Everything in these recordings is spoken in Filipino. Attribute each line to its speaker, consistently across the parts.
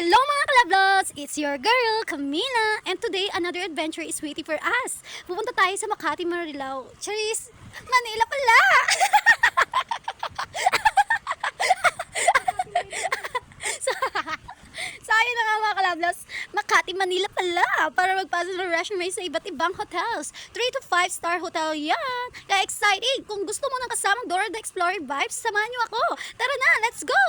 Speaker 1: Hello mga kalablos! It's your girl, Camila! And today, another adventure is waiting for us. Pupunta tayo sa Makati, Marilao. Charis! Manila pala! so, so ayun na nga mga kalablos, Makati, Manila pala para magpasa ng resume sa iba't ibang hotels. 3 to 5 star hotel yan! Kaya excited! Kung gusto mo ng kasamang Dora the Explorer vibes, samahan niyo ako! Tara na, let's go!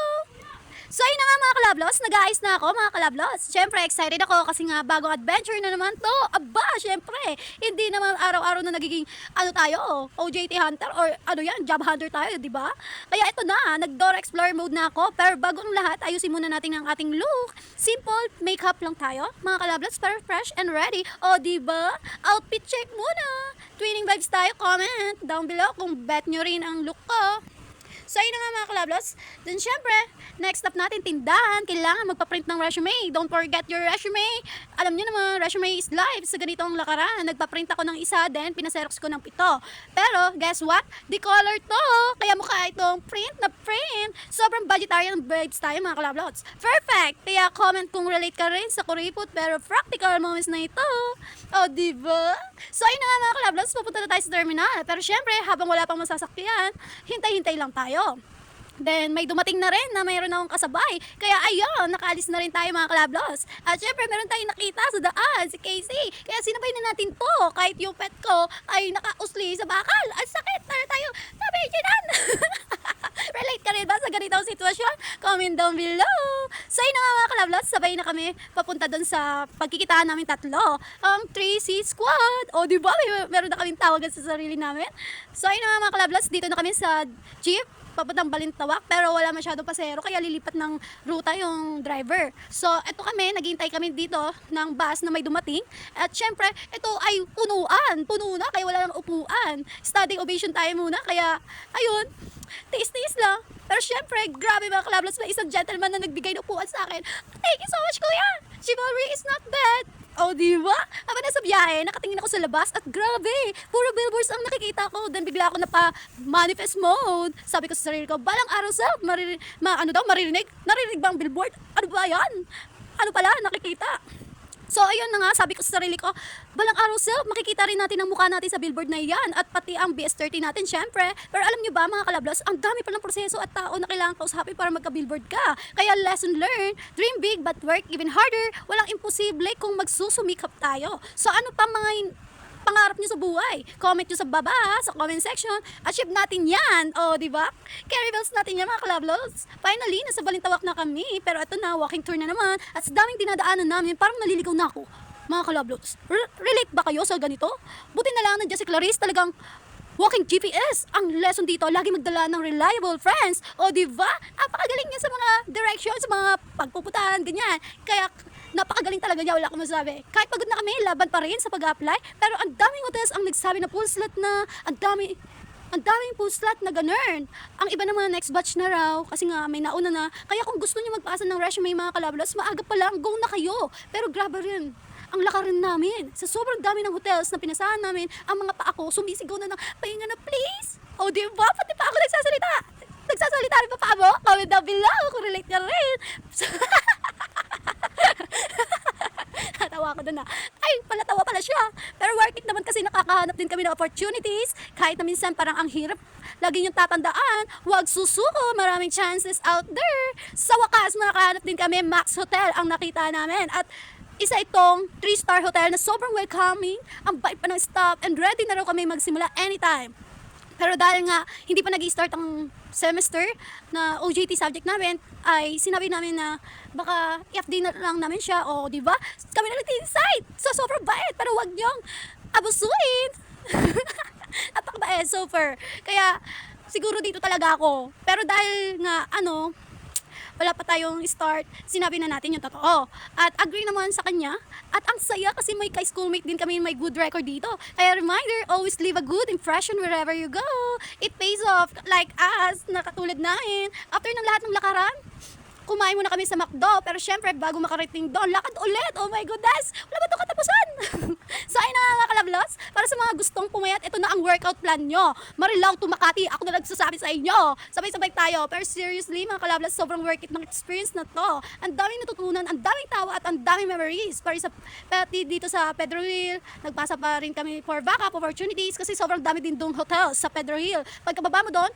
Speaker 1: So ayun na nga mga kalablos, nag-aayos na ako mga kalablos. Siyempre excited ako kasi nga bagong adventure na naman to. Aba, siyempre, hindi naman araw-araw na nagiging OJT hunter or job hunter tayo, di ba? Kaya ito na, nag-Dora Explorer mode na ako. Pero bago ang lahat, ayusin muna natin ang ating look. Simple makeup lang tayo, mga kalablos, pero fresh and ready. O di ba? Outfit check muna. Twinning vibes tayo, comment down below kung bet nyo rin ang look ko. So ayun na nga mga kalablos. Then syempre, next step natin, tindahan. Kailangan magpa-print ng resume. Don't forget your resume. Alam niyo naman, resume is live sa ganitong lakaran. Nagpa-print ako ng isa, then pinaserox ko ng 7. Pero, guess what? Decolor to. Kaya mukha itong print na print. Sobrang budgetarian vibes tayo mga kalablos. Perfect! Kaya comment kung relate ka rin sa kuripot pero practical moments na ito. O, diba? So ayun na nga mga kalablos, pupunta na tayo sa terminal. Pero syempre, habang wala pang masasakyan, hintay-hintay lang tayo. Then may dumating na rin na mayroon akong kasabay. Kaya ayun, nakaalis na rin tayo mga kalablos. At syempre meron tayong nakita sa daan, si Casey. Kaya sinabay na natin to. Kahit yung pet ko ay nakausli sa bakal. Ang sakit, tara tayo. Sabi, Jinan! Relate ka rin ba sa ganitong sitwasyon? Comment down below. So yun na nga mga kalablos, sabay na kami papunta doon sa pagkikitaan namin 3. Ang 3C Squad. O diba, meron na kaming tawagan sa sarili namin. So yun na nga mga kalablos, dito na kami sa jeep papuntang Balintawak pero wala masyadong pasahero kaya lilipat ng ruta yung driver. So eto kami, naghihintay kami dito ng bus na may dumating at syempre ito ay puno na kaya wala nang upuan. Standing ovation tayo muna kaya ayun, tiis-tiis lang. Pero syempre, grabe mga kalablos, may isang gentleman na nagbigay ng upuan sa akin. Thank you so much kuya! Chivalry is not bad! O diba? Habang nasa biyahe, nakatingin ako sa labas at grabe, puro billboards ang nakikita ko. Then bigla ako manifest mode. Sabi ko sa sarili ko, balang araw sa maririnig? Narinig ba ang billboard? Ano ba yan? Ano pala, nakikita? So ayun na nga, sabi ko sa sarili ko, balang araw makikita rin natin ang mukha natin sa billboard na yan at pati ang BS30 natin syempre. Pero alam nyo ba mga kalablos, ang dami palang proseso at tao na kailangan kausapin para magka-billboard ka. Kaya lesson learned, dream big but work even harder. Walang imposible kung magsusumikap tayo. So ano pa mga pangarap nyo sa buhay? Comment nyo sa baba, sa comment section. Achieve natin yan. O, di ba? Carry bells natin yan mga kalablos. Finally, nasa Balintawak na kami. Pero ito na, walking tour na naman. At sa daming dinadaanan namin, parang naliligaw na ako. Mga kalablos, relate ba kayo sa ganito? Buti na lang nandiyan si Clarice, talagang walking GPS. Ang lesson dito, lagi magdala ng reliable friends. O, di ba? Napakagaling niya sa mga directions, sa mga pagpupuntahan, ganyan. Kaya napakagaling talaga niya, wala akong masabi. Kahit pagod na kami, laban pa rin sa pag-apply. Pero ang daming hotels ang nagsabi na full slot na, ang daming full slot na ganun. Ang iba naman next batch na raw, kasi nga may nauna na. Kaya kung gusto niyo magpasa ng resume mga kalablos, maaga pa lang, go na kayo. Pero grabe rin, ang laka rin namin. Sa sobrang dami ng hotels na pinasahan namin, ang mga pa ako sumisigaw na ng, pahinga na please. O diba, pati pa ako nagsasalita. Nagsasalita rin pa pa mo? Comment down below kung relate ka rin. Natawa ko doon na, ay, palatawa pala siya. Pero worth it naman kasi nakakahanap din kami ng opportunities. Kahit na minsan parang ang hirap, lagi yung tatandaan, huwag susuko, maraming chances out there. Sa wakas, makakahanap din kami, Max Hotel ang nakita namin. At isa itong 3-star hotel na sobrang welcoming, ang bait pa ng staff, and ready na raw kami magsimula anytime. Pero dahil nga hindi pa nag-i-start ang semester na OJT subject namin, ay sinabi namin na baka FD na lang namin siya o di ba? Kami na nag-decide. So sobrang bait pero wag niyong abusuin. Napakabait, super. Kaya siguro dito talaga ako. Pero dahil nga wala pa tayong start, sinabi na natin yung totoo. At agree naman sa kanya. At ang saya kasi may ka-schoolmate din kami may good record dito. Kaya reminder, always leave a good impression wherever you go. It pays off like us, na katulad namin. After ng lahat ng lakaran, kumain muna kami sa McDo. Pero syempre, bago makarating doon, lakad ulit. Oh my goodness! Wala ba itong katapusan? So ayun na nga mga kalablas, para sa mga gustong pumayat, ito na ang workout plan nyo. Marilaw to Makati, ako na nagsasabi sa inyo. Sabay-sabay tayo. Pero seriously mga kalablas, sobrang worth it ng experience na to. Ang daming natutunan, ang daming tawa at ang daming memories. Para sa pati dito sa Pedro Hill, nagpasa pa rin kami for backup opportunities kasi sobrang dami din doon hotels sa Pedro Hill. Pagkababa mo doon,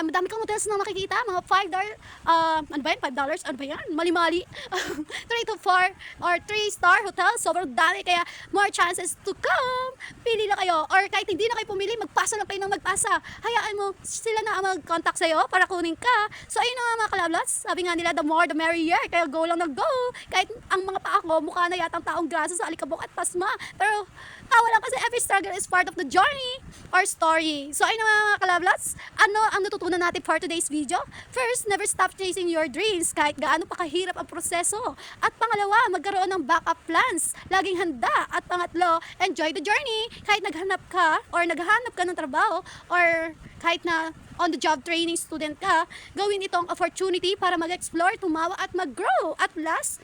Speaker 1: madami kang hotels na makikita, mga $5, ano ba yan? $5? Ano ba yan? Mali-mali. 3 to 4 or 3-star hotels, sobrang dami, kaya more chances to come. Pili na kayo, or kahit hindi na kayo pumili, magpasa lang kayo ng magpasa. Hayaan mo, sila na ang mag-contact sa'yo para kunin ka. So ayun na nga mga kalablas, sabi nga nila, the more the merrier, kaya go lang na go. Kahit ang mga paa ko, mukha na yatang taong grasa sa alikabok at pasma. Pero tawa lang kasi every struggle is part of the journey or story. So ayun na nga mga kalablas, ano ang natutunan natin for today's video? First, never stop chasing your dreams kahit gaano pa kahirap ang proseso. At pangalawa, magkaroon ng backup plans. Laging handa. At pangatlo, enjoy the journey. Kahit naghanap ka or naghahanap ka ng trabaho or kahit na on the job training student ka, gawin itong opportunity para mag-explore, tumawa at mag-grow. At last,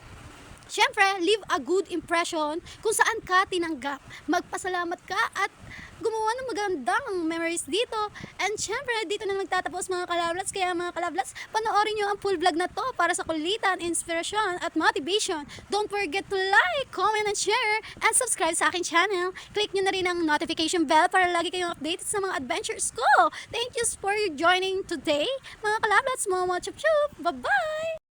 Speaker 1: syempre, leave a good impression kung saan ka tinanggap. Magpasalamat ka at gumawa ng magandang memories dito. And syempre, dito na nagtatapos mga kalablas. Kaya mga kalablas, panoorin nyo ang full vlog na to para sa kulitan, inspirasyon at motivation. Don't forget to like, comment, and share, and subscribe sa aking channel. Click nyo na rin ang notification bell para lagi kayong updated sa mga adventures ko. Thank you for joining today. Mga kalablas, mga chup-chup. Bye-bye!